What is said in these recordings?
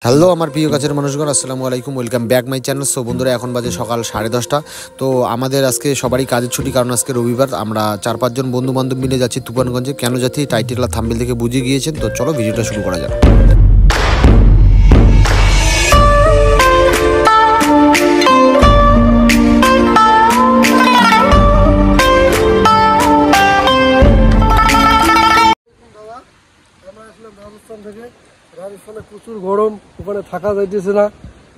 Hello আমার প্রিয় কাছের মানুষগণ, আসসালামু আলাইকুম, welcome back my channel. So বন্ধুরা, এখন বাজে সকাল 10:30। তো আমাদের আজকে সবারই কাজের ছুটি, কারণ আজকে রবিবার। আমরা 4-5 জন বন্ধু বান্ধব মিলে যাচ্ছি তুফানগঞ্জে। কেন যাচ্ছি টাইটেল আর থাম্বনেল থেকে বুঝে গিয়েছেন। তো চলো ভিডিওটা শুরু করা যাক। রাজস্থানে প্রচুর গরম, ওখানে থাকা যাইতেছে না।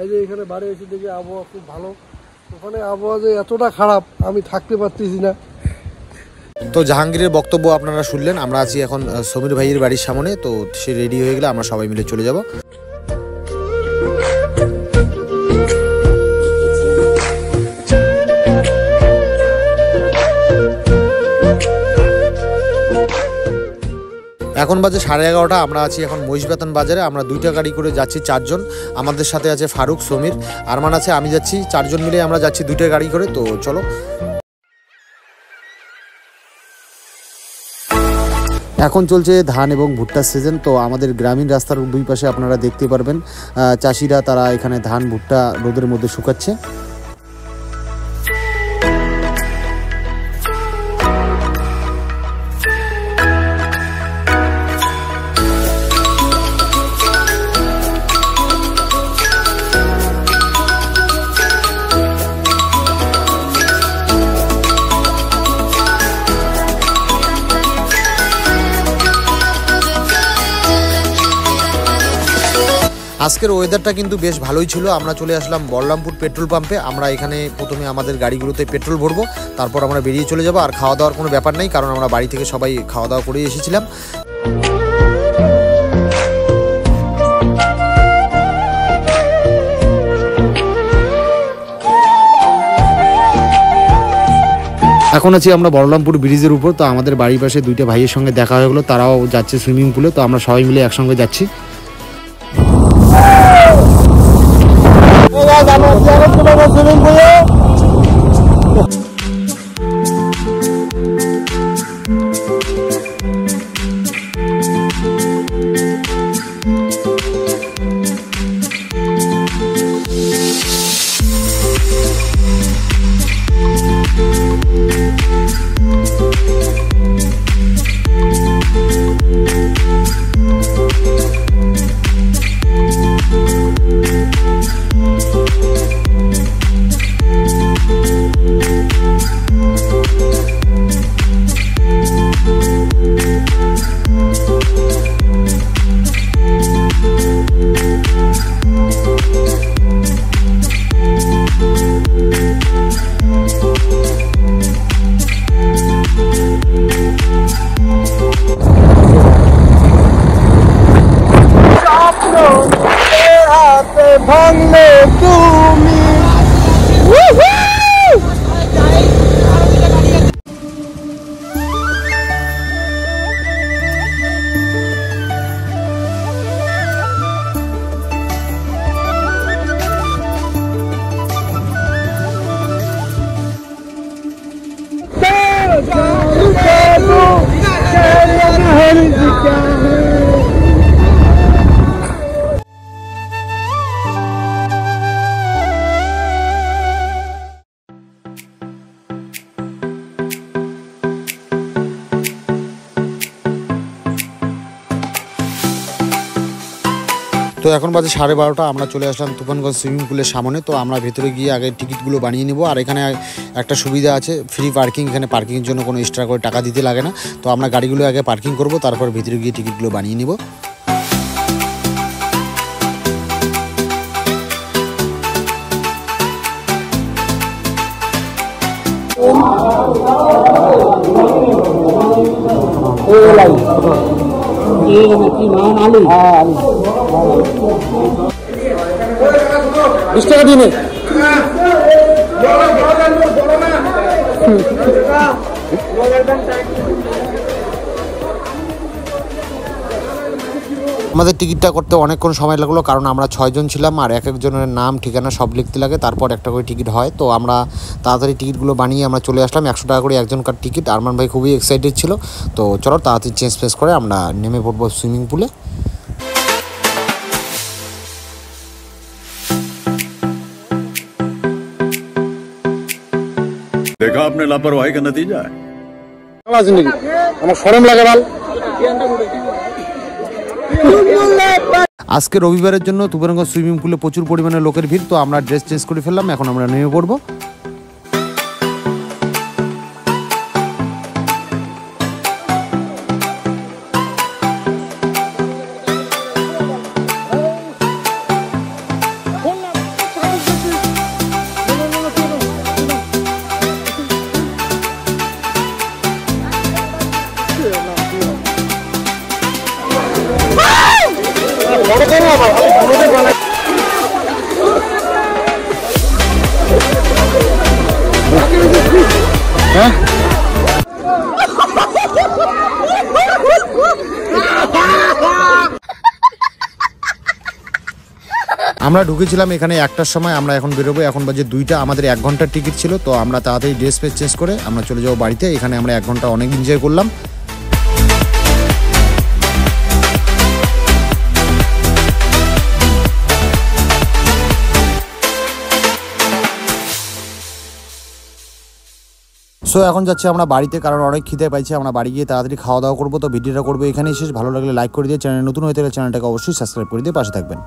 এই যে এখানে বাড়ি এসে দেখি আবহাওয়া খুব ভালো। ওখানে আবহাওয়া যে এতটা খারাপ, আমি থাকতে পারতেছি না। তো জাহাঙ্গীরের বক্তব্য আপনারা শুনলেন। আমরা আছি এখন সমীর ভাইয়ের বাড়ির সামনে। তো সে রেডি হয়ে গেলে আমরা সবাই মিলে চলে যাব। এখন বাজে 11:30। আমরা আছি এখন মহিষবাতান বাজারে। আমরা 2টা গাড়ি করে যাচ্ছি 4 জন। আমাদের সাথে আছে ফারুক, সমীর, আরমান আছে, আমি যাচ্ছি। 4 জন মিলে আমরা যাচ্ছি 2টা গাড়ি করে। তো চলো। এখন চলছে ধান এবং ভুট্টার সিজন। তো আমাদের গ্রামীণ রাস্তার দুই পাশে আপনারা দেখতে পারবেন চাষিরা তারা এখানে ধান ভুট্টা রোদের মধ্যে শুকাচ্ছে। আজকের ওয়েদারটা কিন্তু বেশ ভালোই ছিল। আমরা চলে আসলাম বলরামপুর পেট্রোল পাম্পে। আমরা এখানে প্রথমে আমাদের গাড়িগুলোতে পেট্রোল ভরবো, তারপর আমরা বেরিয়ে চলে যাবো। আর খাওয়া দাওয়ার কোনো ব্যাপার নেই, কারণ আমরা বাড়ি থেকে সবাই খাওয়া দাওয়া করেই এসেছিলাম। এখন আছি আমরা বলরামপুর ব্রিজের উপর। তো আমাদের বাড়ির পাশে 2টা ভাইয়ের সঙ্গে দেখা হয়ে গেলো, তারাও যাচ্ছে সুইমিং পুলে। তো আমরা সবাই মিলে একসঙ্গে যাচ্ছি। ভাঙলে তুমি তো এখন বাজে 12:30। আমরা চলে আসলাম তুফানগঞ্জ সুইমিং পুলের সামনে। তো আমরা ভেতরে গিয়ে আগে টিকিটগুলো বানিয়ে নেব। আর এখানে একটা সুবিধা আছে, ফ্রি পার্কিং। এখানে পার্কিংয়ের জন্য কোনো এক্সট্রা করে টাকা দিতে লাগে না। তো আমরা গাড়িগুলো আগে পার্কিং করব, তারপর ভেতরে গিয়ে টিকিটগুলো বানিয়ে নেব। আমাদের টিকিটটা করতে অনেকক্ষণ সময় লাগলো, কারণ আমরা 6 জন ছিলাম আর এক একজনের নাম ঠিকানা সব লিখতে লাগে, তারপর একটা করে টিকিট হয়। তো আমরা তাড়াতাড়ি টিকিটগুলো বানিয়ে আমরা চলে আসলাম। 100 টাকা করে একজনকার টিকিট। আরমান ভাই খুবই এক্সাইটেড ছিল। তো চলো তাড়াতাড়ি চেঞ্জ ফেস করে আমরা নেমে পড়বো সুইমিং পুলে। देखा आपने लापरवाही का नतीजा है। जिंदगी আমার শরম লাগে বাল। আজকে রবিবারের জন্য তুফানগঞ্জ সুইমিং পুলে প্রচুর পরিমাণে লোকের ভিড়, তো আমরা ড্রেস চেঞ্জ করে ফেললাম, এখন আমরা নেমে পড়বো। আমরা ঢুকেছিলাম এখানে 1টার সময়, আমরা এখন বেরোবো, এখন বাজে 2টা। আমাদের 1 ঘন্টার টিকিট ছিল, তো আমরা তাড়াতাড়ি ড্রেস ফেস চেঞ্জ করে আমরা চলে যাবো বাড়িতে। এখানে আমরা 1 ঘন্টা অনেক এনজয় করলাম। সো এখন যাচ্ছি আমরা বাড়িতে, কারণ অনেক খিদে পাইছে। আমরা বাড়ি গিয়ে তাড়াতাড়ি খাওয়া দাওয়া করবো। তো ভিডিওটা করবো এখানেই শেষ। ভালো লাগলে লাইক করে দিয়ে, চ্যানেল নতুন হয়ে থাকলে চ্যানেলটাকে অবশ্যই সাবস্ক্রাইব করে দিয়ে পাশে থাকবেন।